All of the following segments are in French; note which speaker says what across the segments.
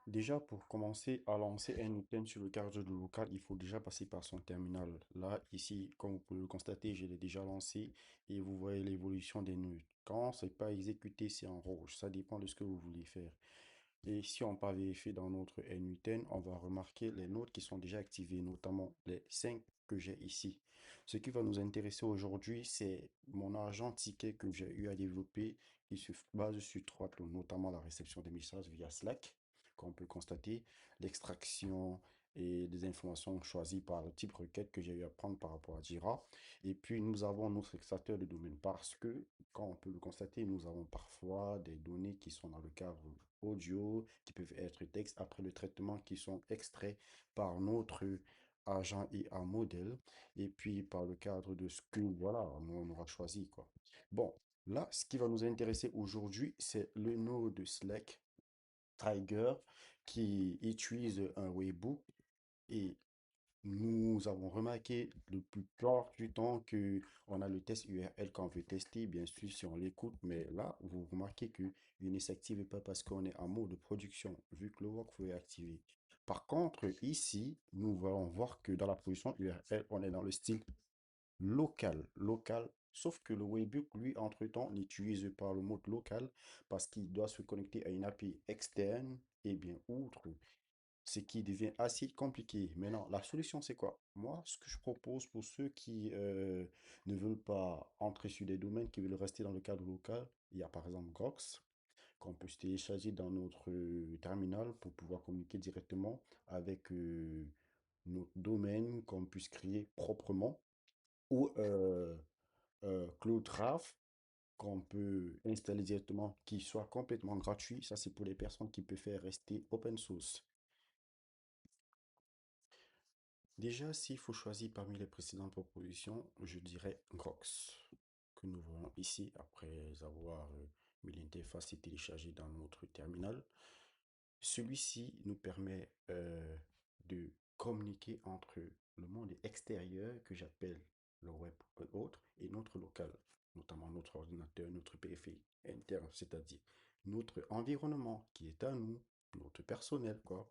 Speaker 1: Déjà, pour commencer à lancer un item sur le cadre de local, il faut déjà passer par son terminal. Là, ici, comme vous pouvez le constater, je l'ai déjà lancé et vous voyez l'évolution des nœuds. Quand c'est pas exécuté, c'est en rouge. Ça dépend de ce que vous voulez faire. Et si on part vérifier dans notre NUTN, on va remarquer les nodes qui sont déjà activés, notamment les 5 que j'ai ici. Ce qui va nous intéresser aujourd'hui, c'est mon agent ticket que j'ai eu à développer. Il se base sur trois clés, notamment la réception des messages via Slack, comme on peut constater, l'extraction et des informations choisies par le type requête que j'ai eu à prendre par rapport à Jira. Et puis, nous avons notre extracteur de domaine parce que, quand on peut le constater, nous avons parfois des données qui sont dans le cadre audio, qui peuvent être texte après le traitement, qui sont extraits par notre agent IA modèle, et puis par le cadre de ce que, voilà, on aura choisi, quoi. Bon, là, ce qui va nous intéresser aujourd'hui, c'est le node Slack Tiger qui utilise un webhook et nous avons remarqué le plus plupart du temps que on a le test URL qu'on veut tester, bien sûr, si on l'écoute, mais là, vous remarquez que il ne s'active pas parce qu'on est en mode de production, vu que le workflow est activé. Par contre, ici, nous allons voir que dans la production URL, on est dans le style local, sauf que le webhook, lui, entre-temps, n'utilise pas le mode local parce qu'il doit se connecter à une API externe, et bien, outre ce qui devient assez compliqué. Maintenant, la solution, c'est quoi? Moi, ce que je propose pour ceux qui ne veulent pas entrer sur des domaines, qui veulent rester dans le cadre local, il y a par exemple Grox, qu'on peut se télécharger dans notre terminal pour pouvoir communiquer directement avec notre domaine qu'on puisse créer proprement, ou CloudRAF, qu'on peut installer directement, qui soit complètement gratuit. Ça, c'est pour les personnes qui préfèrent rester open source. Déjà, s'il faut choisir parmi les précédentes propositions, je dirais Grox, que nous voyons ici après avoir mis l'interface et téléchargé dans notre terminal. Celui-ci nous permet de communiquer entre le monde extérieur, que j'appelle le web ou autre, et notre local, notamment notre ordinateur, notre périphérie interne, c'est-à-dire notre environnement qui est à nous, notre personnel, quoi.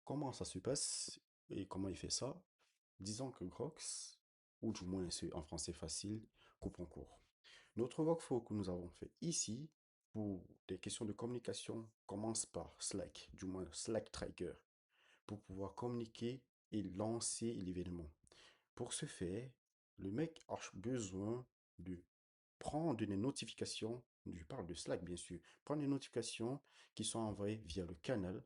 Speaker 1: Comment ça se passe et comment il fait ça? Disons que Grox, ou du moins c'est en français facile, coupe en cours. Notre workflow que nous avons fait ici, pour des questions de communication, commence par Slack, du moins Slack Tracker, pour pouvoir communiquer et lancer l'événement. Pour ce faire, le mec a besoin de prendre des notifications, je parle de Slack bien sûr, prendre des notifications qui sont envoyées via le canal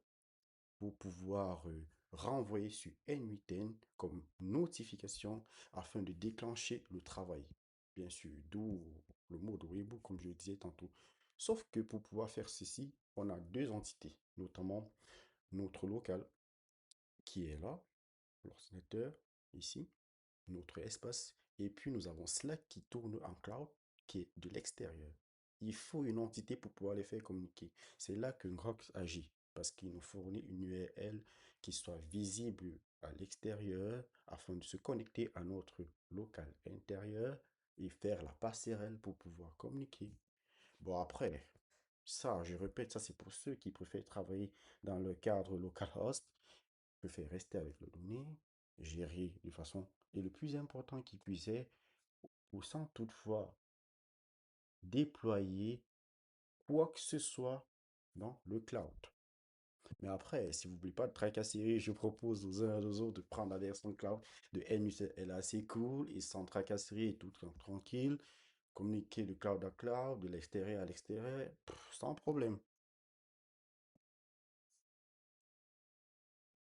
Speaker 1: pour pouvoir renvoyer sur N8N comme notification afin de déclencher le travail. Bien sûr, d'où le mode reboot, comme je le disais tantôt. Sauf que pour pouvoir faire ceci, on a deux entités, notamment notre local qui est là, l'ordinateur ici, notre espace, et puis nous avons Slack qui tourne en cloud, qui est de l'extérieur. Il faut une entité pour pouvoir les faire communiquer. C'est là que Grok agit, parce qu'il nous fournit une URL qui soit visible à l'extérieur afin de se connecter à notre local intérieur et faire la passerelle pour pouvoir communiquer. Bon, après, ça, je répète, ça c'est pour ceux qui préfèrent travailler dans le cadre localhost, préfèrent rester avec les données, gérer de façon, et le plus important qui puisse ou sans toutefois déployer quoi que ce soit dans le cloud. Mais après, si vous ne voulez pas de tracasserie, je propose aux uns et aux autres de prendre la version cloud de NUC. Elle est assez cool et sans tracasserie et tout tranquille. Communiquer de cloud à cloud, de l'extérieur à l'extérieur, sans problème.